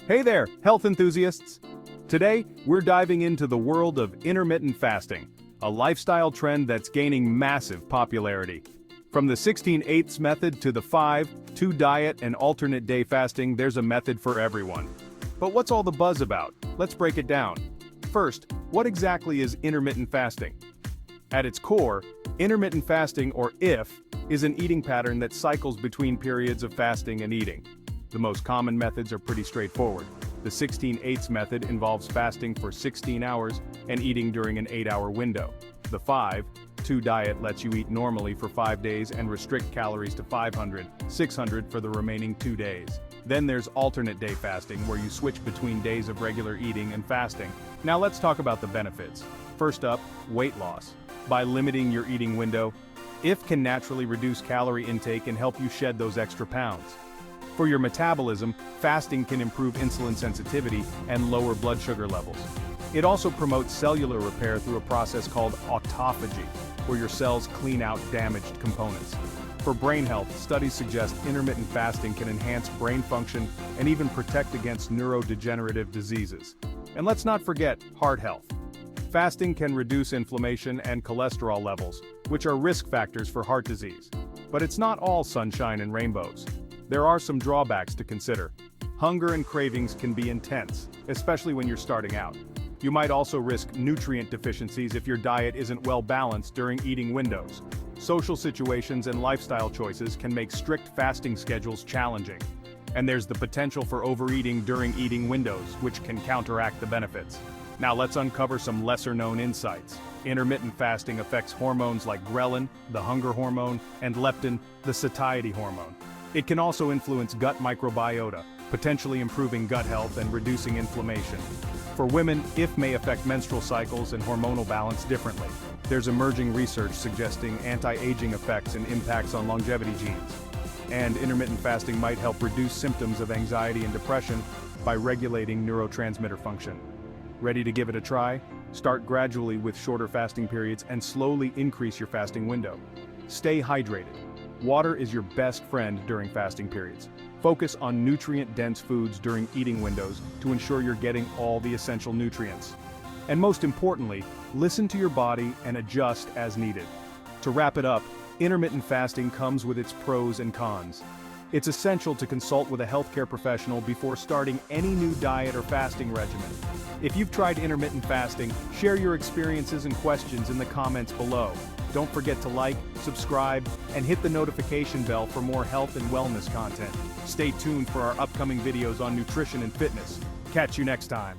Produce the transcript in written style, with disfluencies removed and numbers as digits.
Hey there, health enthusiasts! Today, we're diving into the world of intermittent fasting, a lifestyle trend that's gaining massive popularity. From the 16/8 method to the 5-2 diet and alternate day fasting, there's a method for everyone. But what's all the buzz about? Let's break it down. First, what exactly is intermittent fasting? At its core, intermittent fasting, or IF, is an eating pattern that cycles between periods of fasting and eating. The most common methods are pretty straightforward. The 16/8 method involves fasting for 16 hours and eating during an 8-hour window. The 5-2 diet lets you eat normally for 5 days and restrict calories to 500-600 for the remaining 2 days. Then there's alternate day fasting, where you switch between days of regular eating and fasting. Now let's talk about the benefits. First up, weight loss. By limiting your eating window, IF can naturally reduce calorie intake and help you shed those extra pounds. For your metabolism, fasting can improve insulin sensitivity and lower blood sugar levels. It also promotes cellular repair through a process called autophagy, where your cells clean out damaged components. For brain health, studies suggest intermittent fasting can enhance brain function and even protect against neurodegenerative diseases. And let's not forget heart health. Fasting can reduce inflammation and cholesterol levels, which are risk factors for heart disease. But it's not all sunshine and rainbows. There are some drawbacks to consider. Hunger and cravings can be intense, especially when you're starting out. You might also risk nutrient deficiencies if your diet isn't well balanced during eating windows. Social situations and lifestyle choices can make strict fasting schedules challenging. And there's the potential for overeating during eating windows, which can counteract the benefits. Now let's uncover some lesser-known insights. Intermittent fasting affects hormones like ghrelin, the hunger hormone, and leptin, the satiety hormone. It can also influence gut microbiota, potentially improving gut health and reducing inflammation. For women, IF may affect menstrual cycles and hormonal balance differently. There's emerging research suggesting anti-aging effects and impacts on longevity genes. And intermittent fasting might help reduce symptoms of anxiety and depression by regulating neurotransmitter function. Ready to give it a try? Start gradually with shorter fasting periods and slowly increase your fasting window. Stay hydrated. Water is your best friend during fasting periods. Focus on nutrient-dense foods during eating windows to ensure you're getting all the essential nutrients. And most importantly, listen to your body and adjust as needed. To wrap it up, intermittent fasting comes with its pros and cons. It's essential to consult with a healthcare professional before starting any new diet or fasting regimen. If you've tried intermittent fasting, share your experiences and questions in the comments below. Don't forget to like, subscribe, and hit the notification bell for more health and wellness content. Stay tuned for our upcoming videos on nutrition and fitness. Catch you next time.